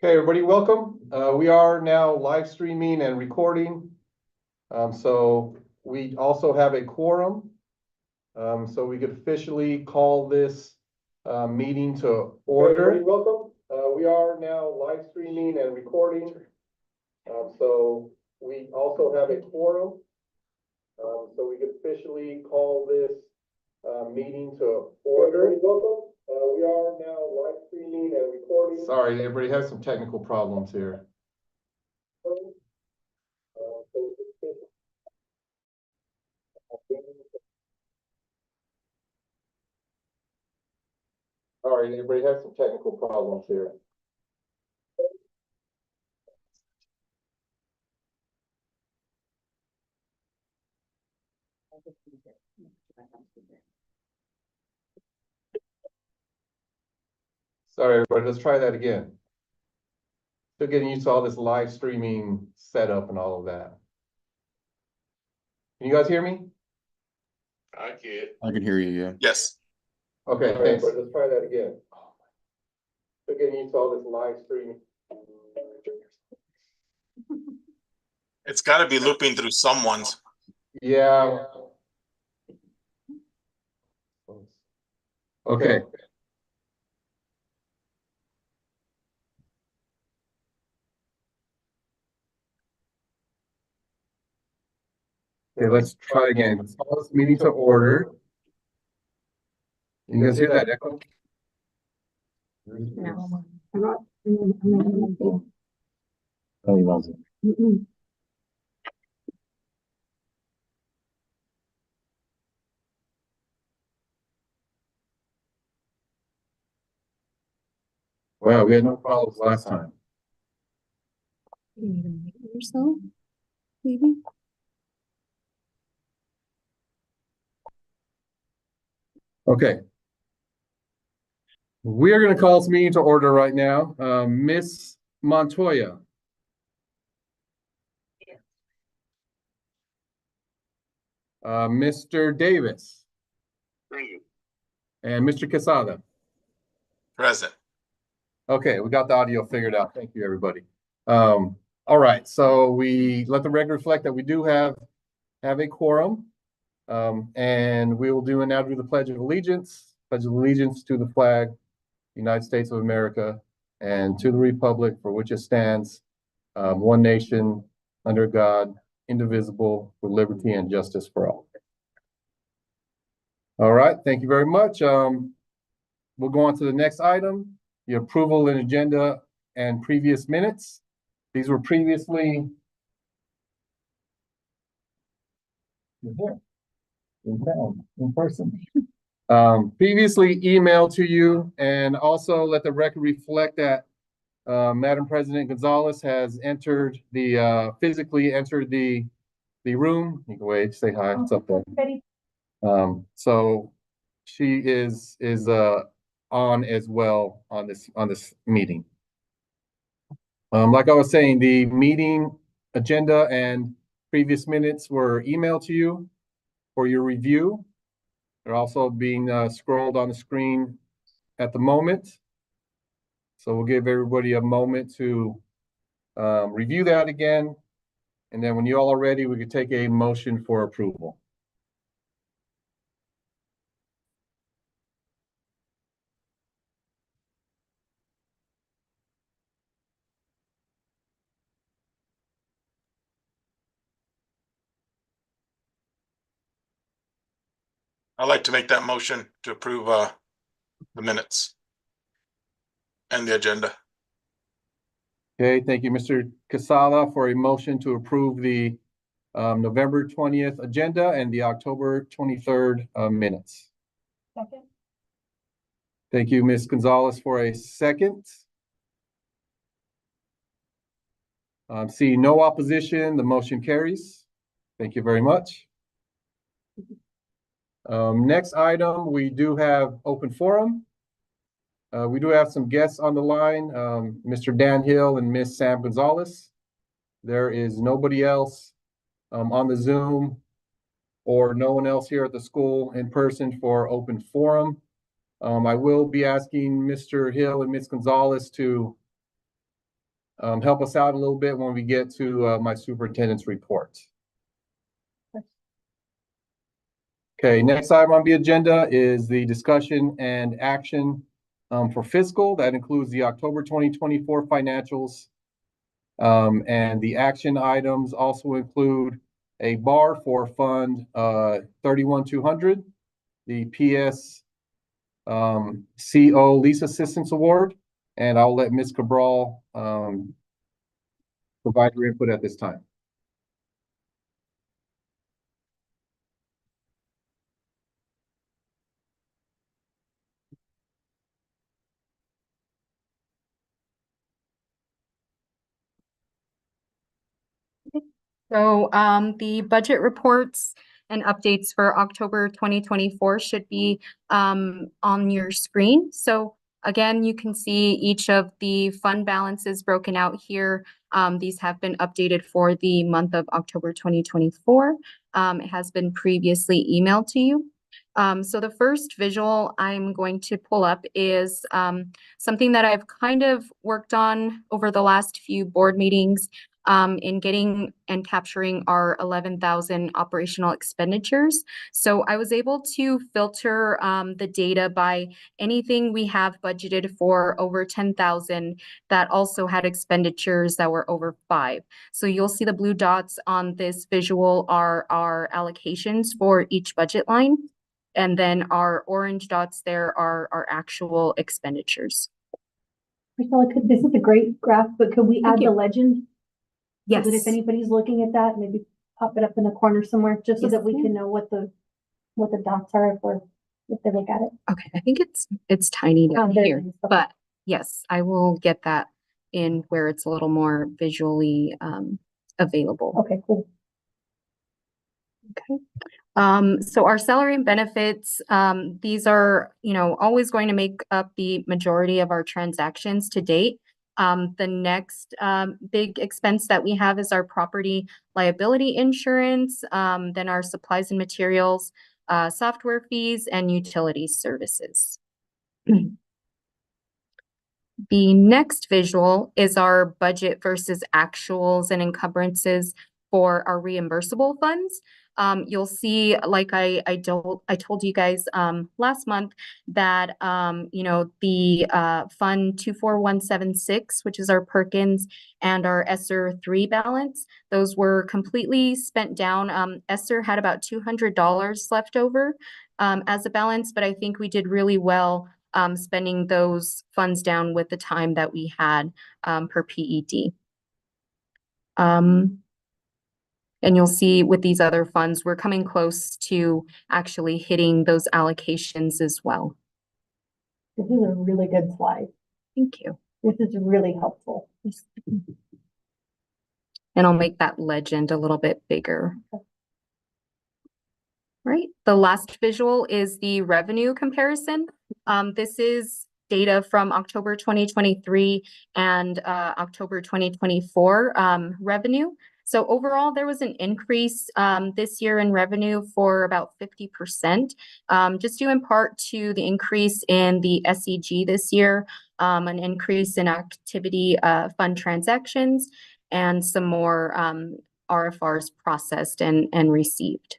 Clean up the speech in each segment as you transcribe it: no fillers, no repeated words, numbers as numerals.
Okay, everybody, welcome. We are now live streaming and recording. So we also have a quorum. So we could officially call this meeting to order. Okay, everybody, welcome. We are now live streaming and recording. So we also have a quorum. So we could officially call this meeting to order. Okay, everybody, welcome. We are now live streaming and recording. Sorry, everybody has some technical problems here. All right, everybody has some technical problems here. Sorry, everybody, let's try that again. Still getting used to all this live streaming setup and all of that. Can you guys hear me? I can. I can hear you, yeah. Yes. Okay, thanks. Let's try that again. Still getting used to all this live streaming. It's got to be looping through someone's. Yeah. Okay. Okay, let's try again. Let's call this meeting to order. You guys hear that echo? No. Oh, he loves it. Wow, we had no problems last time. Or so, maybe. Okay. We are going to call this meeting to order right now. Miss Montoya. Mr. Davis. And Mr. Quesada. Present. Okay, we got the audio figured out. Thank you, everybody. All right, so we let the record reflect that we do have a quorum. And we will now do the Pledge of Allegiance. Pledge of allegiance to the flag, United States of America, and to the republic for which it stands, one nation, under God, indivisible, with liberty and justice for all. All right, thank you very much. We'll go on to the next item, the approval and agenda and previous minutes. These were previously in person. Previously emailed to you, and also let the record reflect that Madam President Gonzalez has physically entered the room. You can wave, say hi, what's up there? So she is on as well on this meeting. Like I was saying, the meeting agenda and previous minutes were emailed to you for your review. They're also being scrolled on the screen at the moment. So we'll give everybody a moment to review that again. And then when you all are ready, we could take a motion for approval. I'd like to make that motion to approve the minutes and the agenda. Okay, thank you, Mr. Casala, for a motion to approve the November 20th agenda and the October 23rd minutes. Second. Thank you, Ms. Gonzalez, for a second. Seeing no opposition, the motion carries. Thank you very much. Next item, we do have open forum. We do have some guests on the line, Mr. Dan Hill and Ms. Sam Gonzalez. There is nobody else on the Zoom or no one else here at the school in person for open forum. I will be asking Mr. Hill and Ms. Gonzalez to help us out a little bit when we get to my superintendent's report. Okay, next item on the agenda is the discussion and action for fiscal. That includes the October 2024 financials. And the action items also include a bar for Fund 31200, the PS CO Lease Assistance Award, and I'll let Ms. Cabral provide her input at this time. So the budget reports and updates for October 2024 should be on your screen. So again, you can see each of the fund balances broken out here. These have been updated for the month of October 2024. It has been previously emailed to you. So the first visual I'm going to pull up is something that I've kind of worked on over the last few board meetings in getting and capturing our 11,000 operational expenditures. So I was able to filter the data by anything we have budgeted for over 10,000 that also had expenditures that were over 5. So you'll see the blue dots on this visual are our allocations for each budget line. And then our orange dots there are our actual expenditures. Priscilla, this is a great graph, but could we add the legend? Yes. So that if anybody's looking at that, maybe pop it up in the corner somewhere, just so Yes, that we ma'am. can know what the dots are if they look at it. Okay, I think it's tiny down there it here, is. Okay. but yes, I will get that in where it's a little more visually available. Okay, cool. Okay. So our salary and benefits, these are, always going to make up the majority of our transactions to date. The next big expense that we have is our property liability insurance, then our supplies and materials, software fees, and utility services. The next visual is our budget versus actuals and encumbrances for our reimbursable funds. You'll see, like I told you guys last month that the fund 24176, which is our Perkins and our ESSER 3 balance, those were completely spent down. ESSER had about $200 left over as a balance, but I think we did really well spending those funds down with the time that we had per PED. And you'll see with these other funds, we're coming close to actually hitting those allocations as well. This is a really good slide. Thank you. This is really helpful. And I'll make that legend a little bit bigger. Right. The last visual is the revenue comparison. This is data from October 2023 and October 2024 revenue. So overall, there was an increase this year in revenue for about 50%, just due in part to the increase in the SEG this year, an increase in activity fund transactions, and some more RFRs processed and received.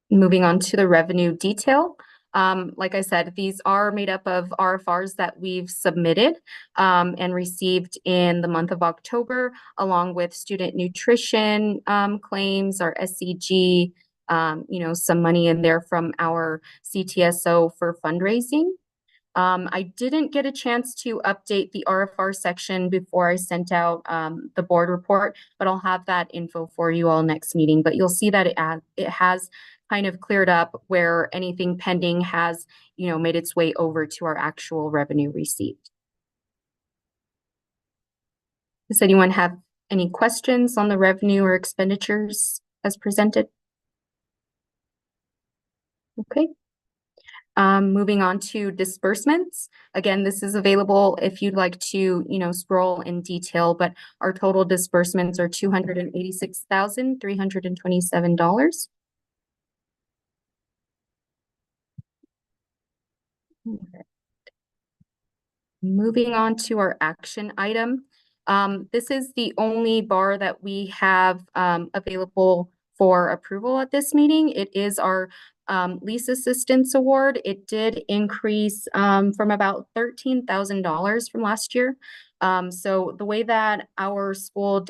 Moving on to the revenue detail. Like I said, these are made up of RFRs that we've submitted and received in the month of October, along with student nutrition claims, our SEG, some money in there from our CTSO for fundraising. I didn't get a chance to update the RFR section before I sent out the board report, but I'll have that info for you all next meeting. But you'll see that it has kind of cleared up where anything pending has, made its way over to our actual revenue received. Does anyone have any questions on the revenue or expenditures as presented? Okay. Moving on to disbursements. Again, this is available if you'd like to, scroll in detail, but our total disbursements are $286,327. Moving on to our action item. This is the only bar that we have available for approval at this meeting. It is our lease assistance award. It did increase from about $13,000 from last year. So the way that our school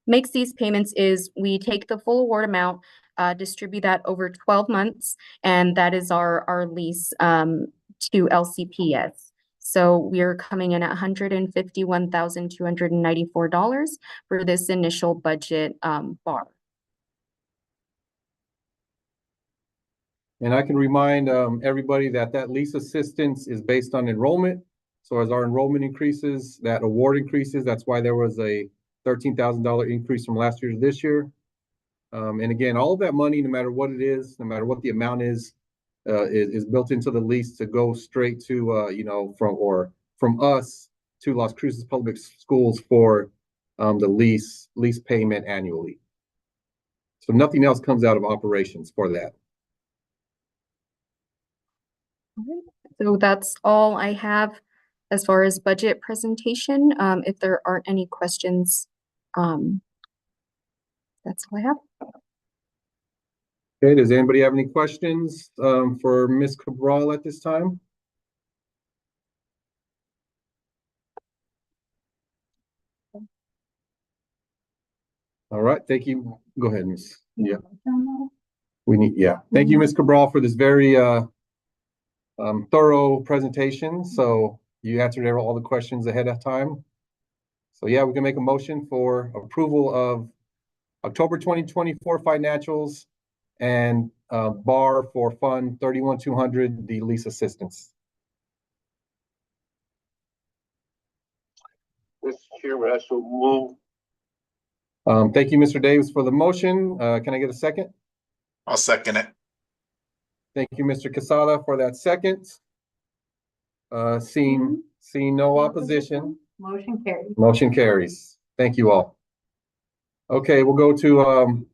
makes these payments is we take the full award amount, distribute that over 12 months, and that is our lease to LCPS. So we're coming in at $151,294 for this initial budget bar. And I can remind everybody that that lease assistance is based on enrollment. So as our enrollment increases, that award increases. That's why there was a $13,000 increase from last year to this year. And again, all of that money, no matter what it is, no matter what the amount is built into the lease to go straight to from us to Las Cruces Public Schools for the lease payment annually. So nothing else comes out of operations for that. So that's all I have as far as budget presentation. If there aren't any questions, that's all I have. Okay, does anybody have any questions for Ms. Cabral at this time? All right, thank you. Go ahead, Ms. Yeah. Thank you, Ms. Cabral, for this very thorough presentation. So you answered all the questions ahead of time. So yeah, we can make a motion for approval of October 2024 financials and bar for Fund 31200, the lease assistance. Mr. Chairman, I so move. Thank you, Mr. Davis, for the motion. Can I get a second? I'll second it. Thank you, Mr. Quesada, for that second. Seeing no opposition, Motion carries. motion carries. Thank you all. Okay, we'll go to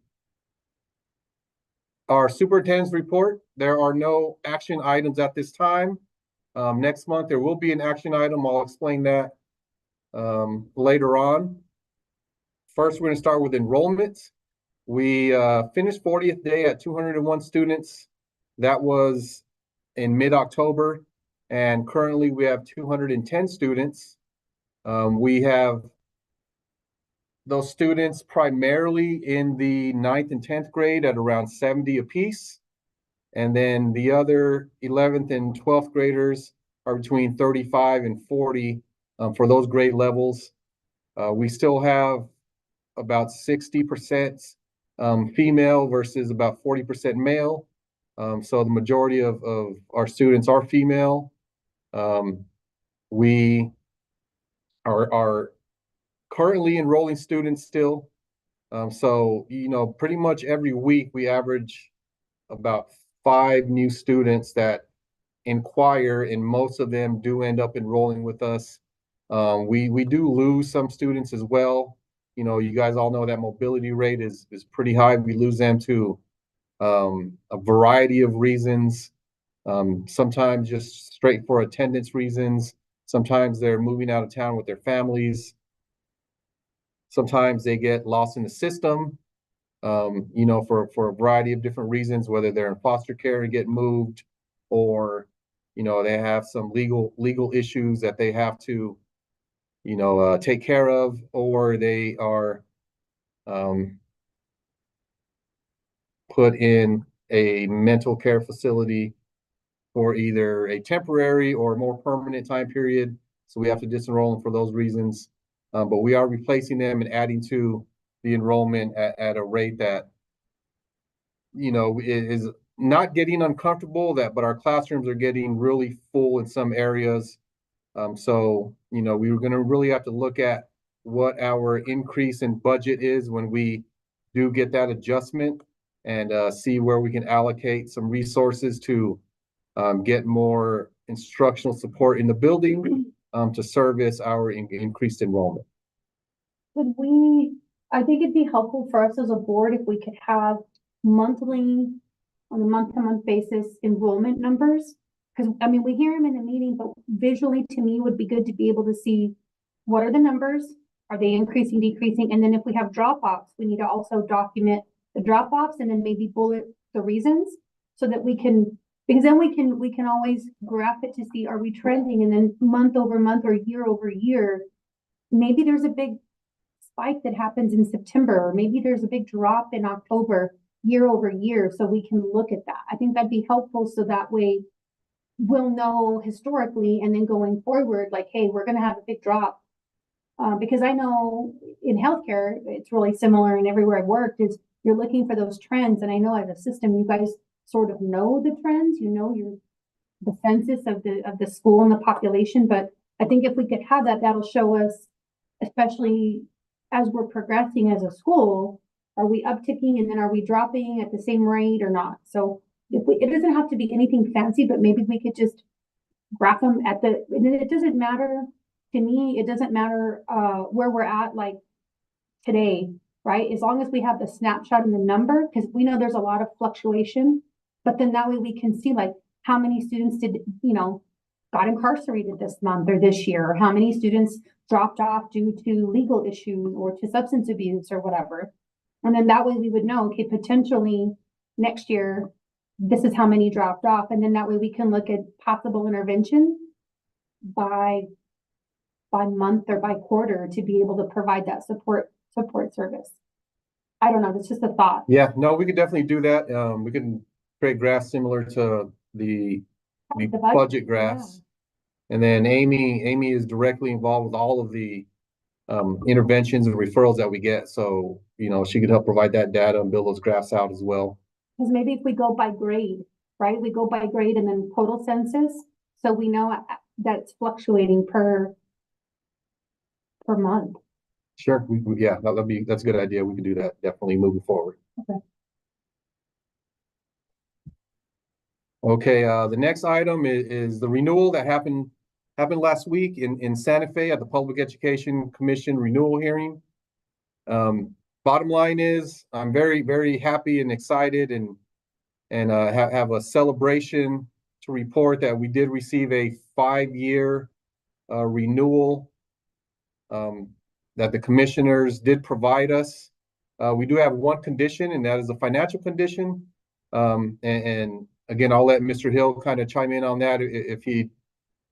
our superintendent's report. There are no action items at this time. Next month, there will be an action item. I'll explain that later on. First, we're going to start with enrollment. We finished 40th day at 201 students. That was in mid-October, and currently we have 210 students. We have those students primarily in the 9th and 10th grade at around 70 apiece. And then the other 11th and 12th graders are between 35 and 40 for those grade levels. We still have about 60% female versus about 40% male. So the majority of our students are female. We are currently enrolling students still. So, pretty much every week we average about 5 new students that inquire, and most of them do end up enrolling with us. We do lose some students as well. You guys all know that mobility rate is pretty high. We lose them to a variety of reasons. Sometimes just straight for attendance reasons. Sometimes they're moving out of town with their families. Sometimes they get lost in the system, for a variety of different reasons, whether they're in foster care and get moved, or, they have some legal issues that they have to, take care of, or they are put in a mental care facility for either a temporary or more permanent time period. So we have to disenroll them for those reasons. But we are replacing them and adding to the enrollment at a rate that, is not getting uncomfortable, but our classrooms are getting really full in some areas. So, we were going to really have to look at what our increase in budget is when we do get that adjustment, and see where we can allocate some resources to get more instructional support in the building to service our increased enrollment. I think it'd be helpful for us as a board if we could have on a month-to-month basis, enrollment numbers. because, I mean, we hear them in the meeting, but visually to me would be good to be able to see what are the numbers? Are they increasing, decreasing? And then if we have drop-offs, we need to also document the drop-offs and then maybe bullet the reasons so that we can, because then we can always graph it to see, are we trending? And then month over month or year over year, maybe there's a big spike that happens in September, or maybe there's a big drop in October, year over year, so we can look at that. I think that'd be helpful so that way we'll know historically and then going forward, like, hey, we're gonna have a big drop. Because I know in healthcare, it's really similar and everywhere I've worked is you're looking for those trends. And I know as a system, you guys sort of know the trends, you know, the census of the school and the population. But I think if we could have that, that'll show us, especially as we're progressing as a school, are we upticking and then are we dropping at the same rate or not? So if it doesn't have to be anything fancy, but maybe we could just graph them and it doesn't matter. To me, it doesn't matter where we're at like today, right? As long as we have the snapshot and the number, because we know there's a lot of fluctuation, but then that way we can see like how many students got incarcerated this month or this year, or how many students dropped off due to legal issues or to substance abuse or whatever. And then that way we would know, okay, potentially next year, this is how many dropped off. And then that way we can look at possible intervention by month or by quarter to be able to provide that support service. I don't know, that's just a thought. Yeah, no, we could definitely do that. We can create graphs similar to the budget graphs. And then Amy is directly involved with all of the interventions and referrals that we get. So, she could help provide that data and build those graphs out as well. Because maybe if we go by grade, right? We go by grade and then total census. So we know that's fluctuating per month. Sure. Yeah, that's a good idea. We can do that definitely moving forward. Okay. Okay, the next item is the renewal that happened last week in Santa Fe at the Public Education Commission renewal hearing. Bottom line is I'm very, very happy and excited and have a celebration to report that we did receive a 5-year renewal that the commissioners did provide us. We do have one condition, and that is a financial condition. And again, I'll let Mr. Hill kind of chime in on that if he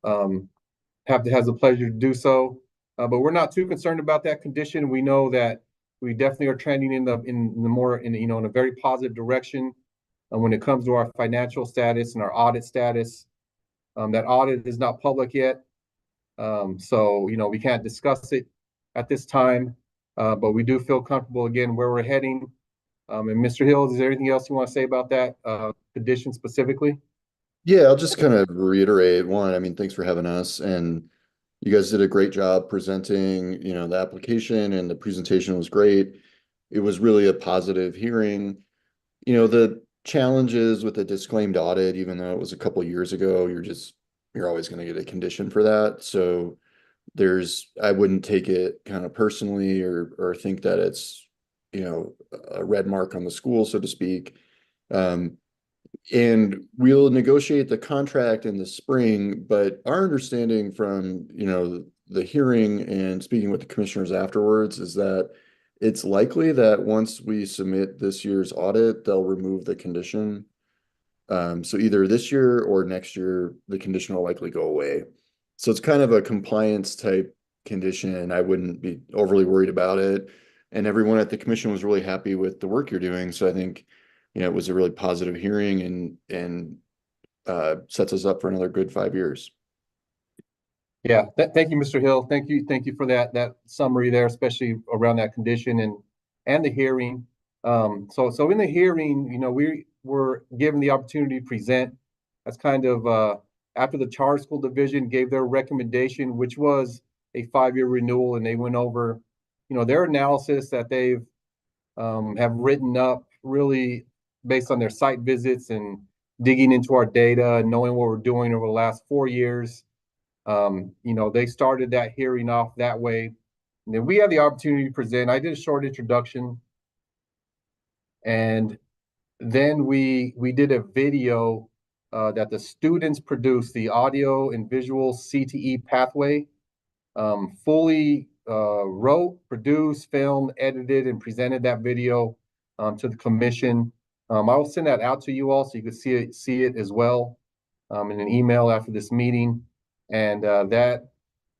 has the pleasure to do so. But we're not too concerned about that condition. We know that we definitely are trending in a very positive direction when it comes to our financial status and our audit status. That audit is not public yet, so we can't discuss it at this time. But we do feel comfortable again where we're heading. And Mr. Hill, is there anything else you want to say about that condition specifically? Yeah, I'll just kind of reiterate one. I mean, thanks for having us, and you guys did a great job presenting, the application, and the presentation was great. It was really a positive hearing. The challenges with the disclaimed audit, even though it was a couple of years ago, you're always going to get a condition for that. So I wouldn't take it kind of personally or think that it's, a red mark on the school, so to speak. And we'll negotiate the contract in the spring, but our understanding from, the hearing and speaking with the commissioners afterwards is that it's likely that once we submit this year's audit, they'll remove the condition. So either this year or next year, the condition will likely go away. So it's kind of a compliance type condition. I wouldn't be overly worried about it. And everyone at the commission was really happy with the work you're doing. So I think, it was a really positive hearing and sets us up for another good 5 years. Yeah, thank you, Mr. Hill. Thank you for that summary there, especially around that condition and the hearing. So in the hearing, we were given the opportunity to present. That's kind of after the charter school division gave their recommendation, which was a 5-year renewal, and they went over, their analysis that they've have written up really based on their site visits and digging into our data and knowing what we're doing over the last 4 years. They started that hearing off that way. And then we had the opportunity to present. I did a short introduction. And then we did a video that the students produced the audio and visual CTE pathway, fully wrote, produced, filmed, edited, and presented that video to the commission. I will send that out to you all so you can see it as well in an email after this meeting. And that,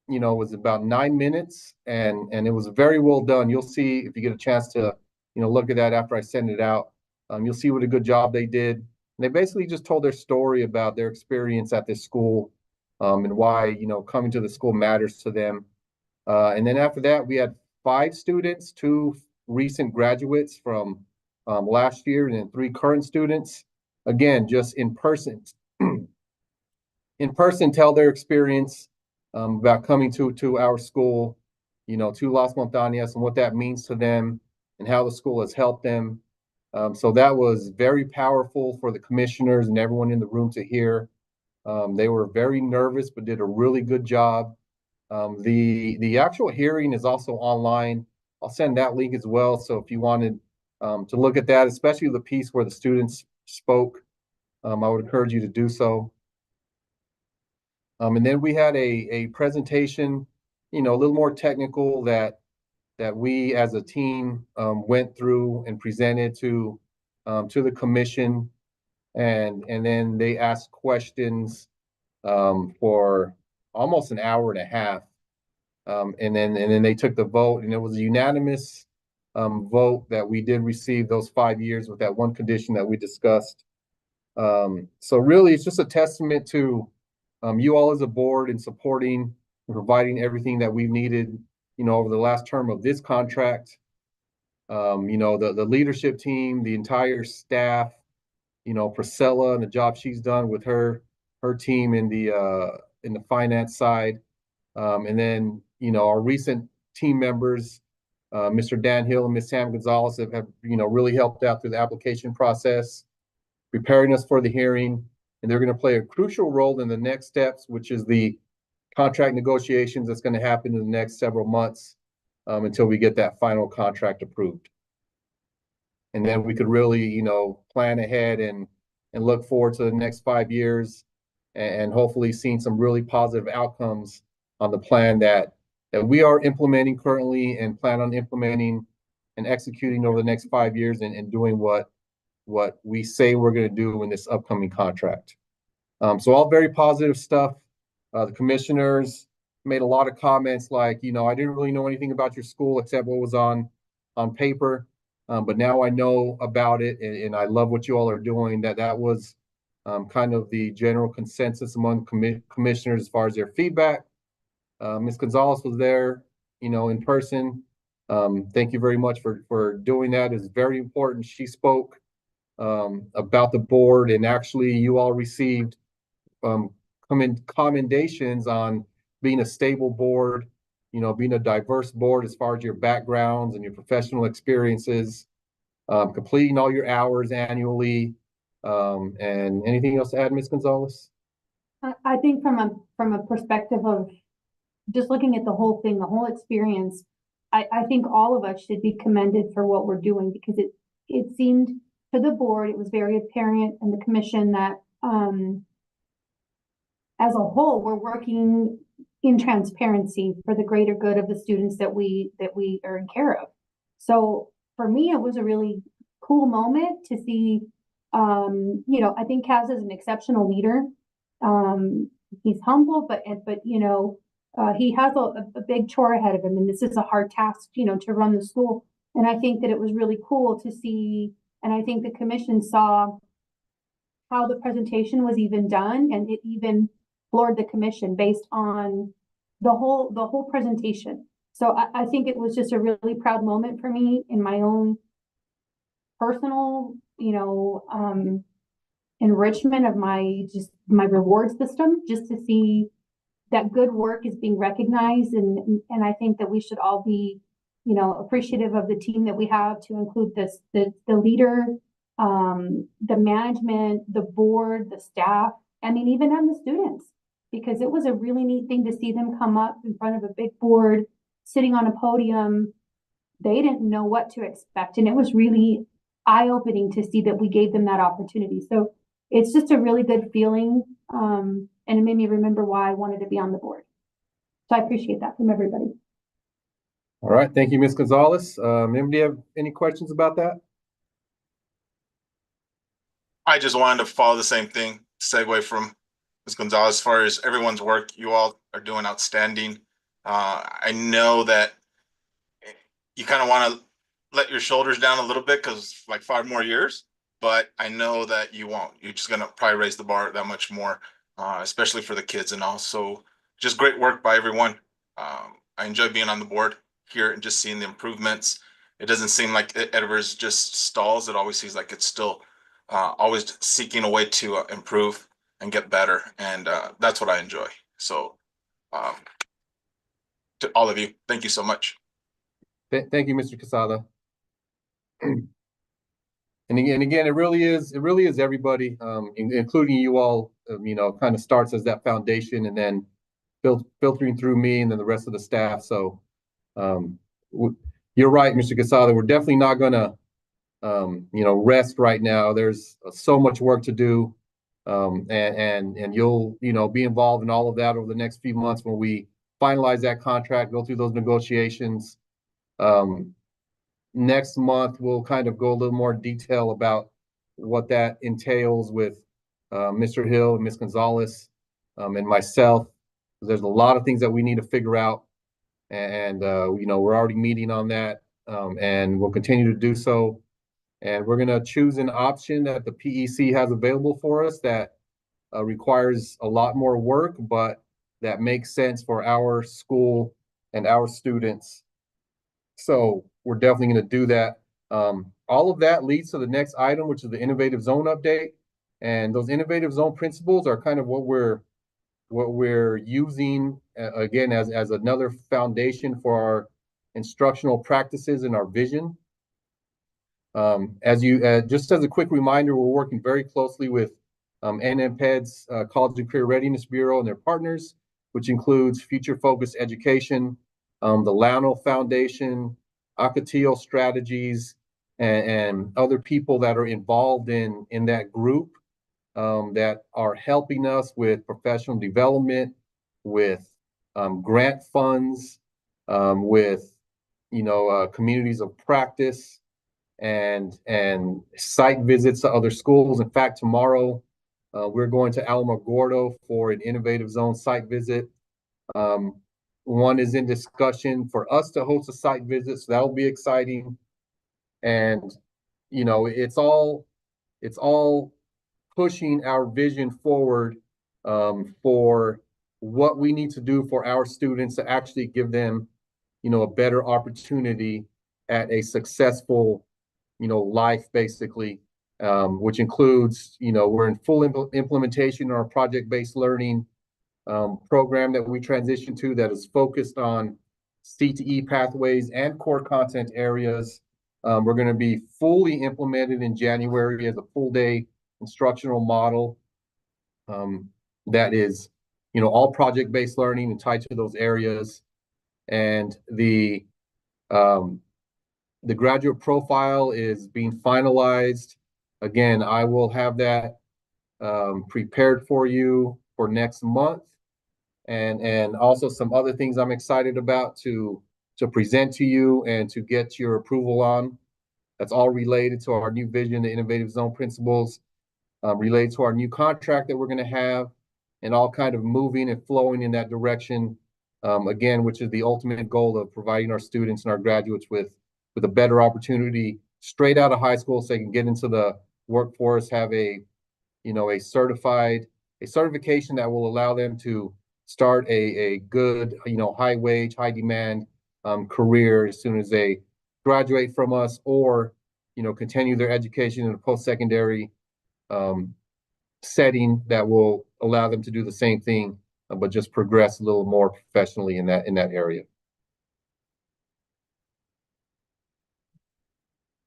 was about 9 minutes, and it was very well done. You'll see if you get a chance to, look at that after I send it out. You'll see what a good job they did. And they basically just told their story about their experience at this school, and why, coming to the school matters to them. And then after that, we had 5 students, 2 recent graduates from last year, and then 3 current students. Again, just in person, tell their experience about coming to our school, to Las Montañas, and what that means to them and how the school has helped them. So that was very powerful for the commissioners and everyone in the room to hear. They were very nervous, but did a really good job. The actual hearing is also online. I'll send that link as well. So if you wanted to look at that, especially the piece where the students spoke, I would encourage you to do so. And then we had a presentation, a little more technical that we as a team went through and presented to the commission, and then they asked questions for almost an hour and a half, and then they took the vote, and it was a unanimous vote that we did receive those 5 years with that one condition that we discussed. So really, it's just a testament to you all as a board in supporting and providing everything that we've needed, over the last term of this contract. The leadership team, the entire staff, Priscilla and the job she's done with her team in the finance side. And then, our recent team members, Mr. Dan Hill and Ms. Sam Gonzalez have really helped out through the application process, preparing us for the hearing. And they're going to play a crucial role in the next steps, which is the contract negotiations that's going to happen in the next several months until we get that final contract approved. And then we could really, plan ahead and look forward to the next 5 years, and hopefully seeing some really positive outcomes on the plan that we are implementing currently and plan on implementing and executing over the next 5 years, and doing what we say we're going to do in this upcoming contract. So all very positive stuff. The commissioners made a lot of comments like, I didn't really know anything about your school except what was on paper. But now I know about it, and I love what you all are doing. That was kind of the general consensus among commissioners as far as their feedback. Ms. Gonzalez was there, in person. Thank you very much for doing that. It's very important. She spoke about the board, and actually you all received commendations on being a stable board, being a diverse board as far as your backgrounds and your professional experiences, completing all your hours annually. And anything else to add, Ms. Gonzalez? I think from a perspective of just looking at the whole thing, the whole experience, I think all of us should be commended for what we're doing, because it seemed to the board, it was very apparent, and the commission, that as a whole, we're working in transparency for the greater good of the students that we are in care of. So for me, it was a really cool moment to see. I think Kaz is an exceptional leader. He's humble, but he has a big chore ahead of him, and this is a hard task, to run the school. And I think that it was really cool to see, and I think the commission saw how the presentation was even done, and it even floored the commission based on the whole presentation. So I think it was just a really proud moment for me in my own personal, enrichment of my reward system, just to see that good work is being recognized. And I think that we should all be, appreciative of the team that we have, to include the leader, the management, the board, the staff, even on the students, because it was a really neat thing to see them come up in front of a big board, sitting on a podium. They didn't know what to expect, and it was really eye-opening to see that we gave them that opportunity. So it's just a really good feeling. And it made me remember why I wanted to be on the board. So I appreciate that from everybody. All right, thank you, Ms. Gonzalez. Anybody have any questions about that? I just wanted to follow the same thing, segue from Ms. Gonzalez, as far as everyone's work. You all are doing outstanding. I know that you kind of want to let your shoulders down a little bit because like 5 more years, but I know that you won't. You're just going to probably raise the bar that much more, especially for the kids and all. So just great work by everyone. I enjoy being on the board here and just seeing the improvements. It doesn't seem like it ever just stalls. It always seems like it's still always seeking a way to improve and get better. And that's what I enjoy. So to all of you, thank you so much. Thank you, Mr. Casada. And again, it really is everybody, including you all, kind of starts as that foundation and then filtering through me and then the rest of the staff. So you're right, Mr. Casada, we're definitely not gonna, rest right now. There's so much work to do. And you'll, be involved in all of that over the next few months when we finalize that contract, go through those negotiations. Next month, we'll kind of go a little more detail about what that entails with Mr. Hill and Ms. Gonzalez and myself. There's a lot of things that we need to figure out. And, we're already meeting on that and we'll continue to do so. And we're going to choose an option that the PEC has available for us that requires a lot more work, but that makes sense for our school and our students. So we're definitely going to do that. All of that leads to the next item, which is the innovative zone update. And those innovative zone principles are kind of what we're using again as another foundation for our instructional practices and our vision. Just as a quick reminder, we're working very closely with NMPED's College and Career Readiness Bureau and their partners, which includes Future Focused Education, the Lano Foundation, Ocotillo Strategies, and other people that are involved in that group that are helping us with professional development, with grant funds, with communities of practice, and site visits to other schools. In fact, tomorrow we're going to Alamogordo for an innovative zone site visit. One is in discussion for us to host a site visit, so that'll be exciting. And it's all pushing our vision forward for what we need to do for our students to actually give them a better opportunity at a successful life, basically, which includes, we're in full implementation of our project-based learning program that we transitioned to that is focused on CTE pathways and core content areas. We're going to be fully implemented in January as a full-day instructional model that is, all project-based learning and tied to those areas. And the graduate profile is being finalized. Again, I will have that prepared for you for next month, and also some other things I'm excited about to present to you and to get your approval on. That's all related to our new vision, the innovative zone principles, related to our new contract that we're going to have, and all kind of moving and flowing in that direction. Again, which is the ultimate goal of providing our students and our graduates with a better opportunity straight out of high school so they can get into the workforce, have a certification that will allow them to start a good, high wage, high demand career as soon as they graduate from us, or, continue their education in a post-secondary setting that will allow them to do the same thing, but just progress a little more professionally in that area.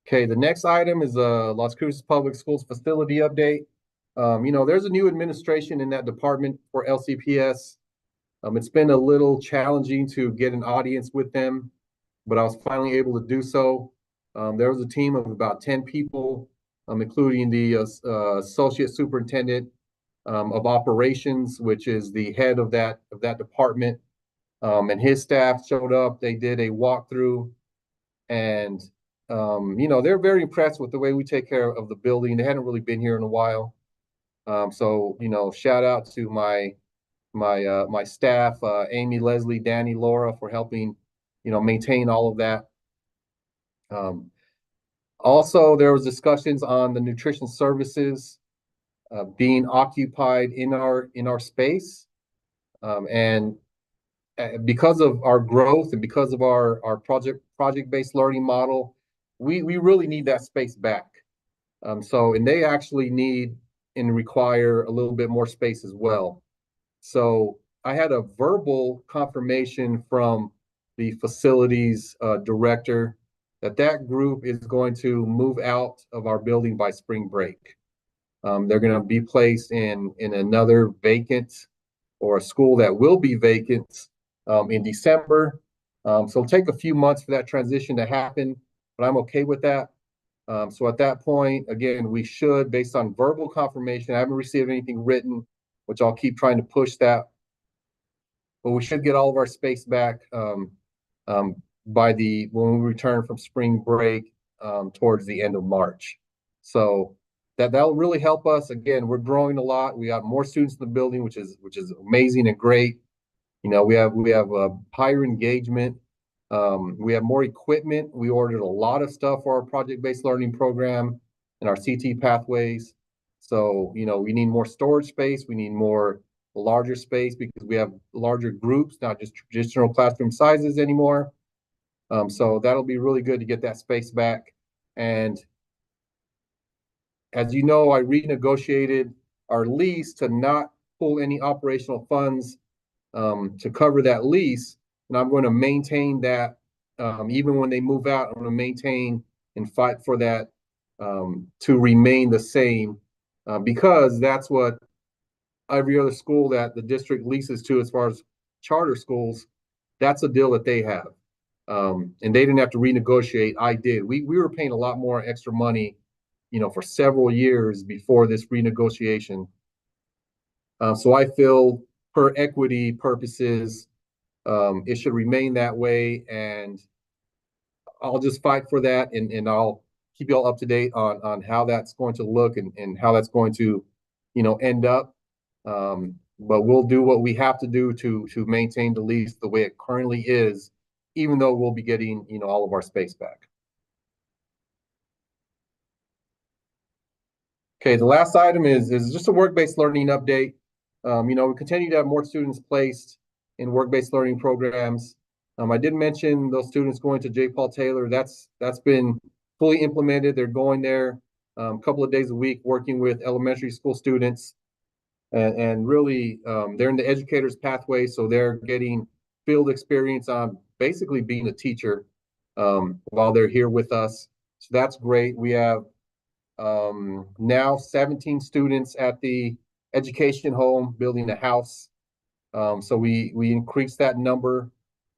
Okay, the next item is Las Cruces Public Schools facility update. There's a new administration in that department for LCPS. It's been a little challenging to get an audience with them, but I was finally able to do so. There was a team of about 10 people including the associate superintendent of operations, which is the head of that department. And his staff showed up. They did a walkthrough, and they're very impressed with the way we take care of the building. They hadn't really been here in a while. So shout out to my staff, Amy, Leslie, Danny, Laura, for helping maintain all of that. Also, there was discussions on the nutrition services being occupied in our space, and because of our growth and because of our project-based learning model, we really need that space back. And they actually need and require a little bit more space as well. So I had a verbal confirmation from the facilities director that group is going to move out of our building by spring break. They're going to be placed in another vacant or a school that will be vacant in December. So it'll take a few months for that transition to happen, but I'm okay with that. So at that point, again, we should, based on verbal confirmation, I haven't received anything written, which I'll keep trying to push that, but we should get all of our space back when we return from spring break towards the end of March. So that'll really help us. Again, we're growing a lot. We got more students in the building, which is amazing and great. We have higher engagement. We have more equipment. We ordered a lot of stuff for our project-based learning program and our CT pathways. So, we need more storage space. We need more larger space because we have larger groups, not just traditional classroom sizes anymore. So that'll be really good to get that space back. And as you know, I renegotiated our lease to not pull any operational funds to cover that lease. And I'm going to maintain that even when they move out. I'm going to maintain and fight for that to remain the same because that's what every other school that the district leases to, as far as charter schools, that's a deal that they have. And they didn't have to renegotiate. I did. We were paying a lot more extra money, for several years before this renegotiation. So I feel, per equity purposes, it should remain that way, and I'll just fight for that, and I'll keep you all up to date on how that's going to look and how that's going to, end up. But we'll do what we have to do to maintain the lease the way it currently is, even though we'll be getting, all of our space back. Okay, the last item is just a work-based learning update. We continue to have more students placed in work-based learning programs. I did mention those students going to J. Paul Taylor. That's been fully implemented. They're going there a couple of days a week, working with elementary school students, and really they're in the educator's pathway, so they're getting field experience on basically being a teacher while they're here with us. So that's great. We have now 17 students at the education home building a house. So we increased that number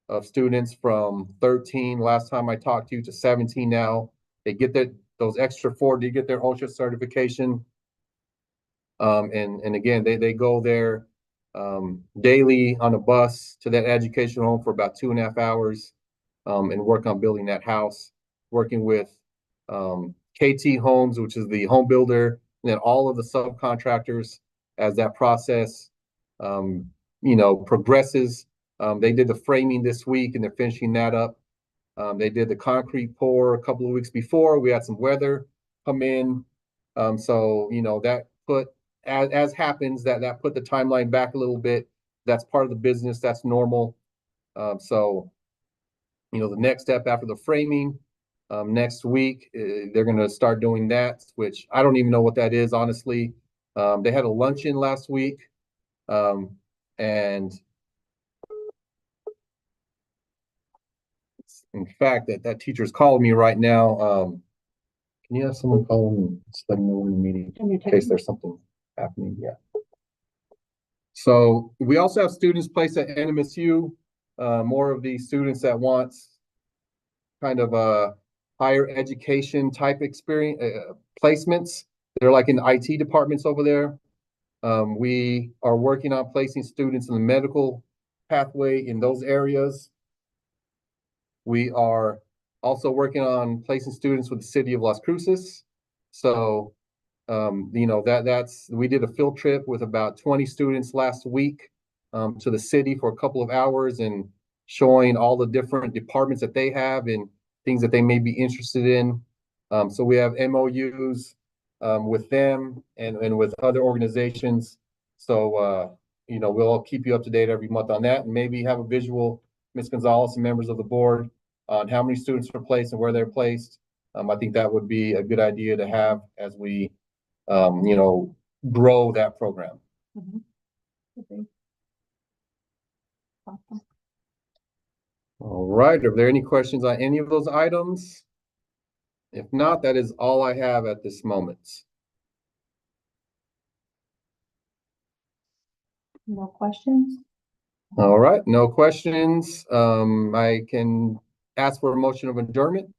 of students from 13 last time I talked to you to 17 now. They get those extra 4 to get their OSHA certification. And again, they go there daily on a bus to that education home for about 2.5 hours and work on building that house, working with KT Homes, which is the home builder, and then all of the subcontractors as that process progresses. They did the framing this week and they're finishing that up. They did the concrete pour a couple of weeks before. We had some weather come in. So that put, as happens, that put the timeline back a little bit. That's part of the business. That's normal. So the next step after the framing, next week, they're going to start doing that, which I don't even know what that is, honestly. They had a luncheon last week, and in fact, that teacher's calling me right now. Can you have someone call me? Just let me know when the meeting, in case there's something happening. Yeah. So we also have students placed at NMSU. More of these students that want kind of higher education type experience, placements. They're like in IT departments over there. We are working on placing students in the medical pathway in those areas. We are also working on placing students with the city of Las Cruces. So, you know, we did a field trip with about 20 students last week to the city for a couple of hours and showing all the different departments that they have and things that they may be interested in. So we have MOUs with them and with other organizations. So, you know, we'll keep you up to date every month on that and maybe have a visual, Ms. Gonzalez and members of the board, on how many students were placed and where they're placed. I think that would be a good idea to have as we, you know, grow that program. Mhm. Okay. Awesome. All right, are there any questions on any of those items? If not, that is all I have at this moment. No questions? All right, no questions. I can ask for a motion of adjournment.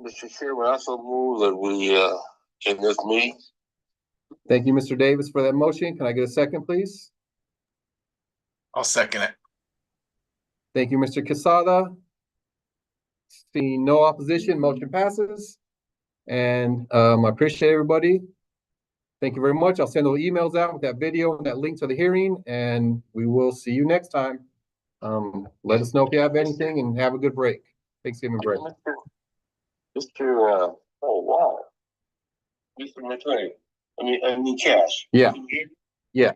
Mr. Chairman, I also move that we, in this meeting. Thank you, Mr. Davis, for that motion. Can I get a second, please? I'll second it. Thank you, Mr. Quesada. Seeing no opposition, motion passes. And I appreciate everybody. Thank you very much. I'll send those emails out with that video and that link to the hearing, and we will see you next time. Let us know if you have anything and have a good break. Thanksgiving break. Mr. Oh, wow. Mr. McLean, I mean, Cash. Yeah. You here? Yeah.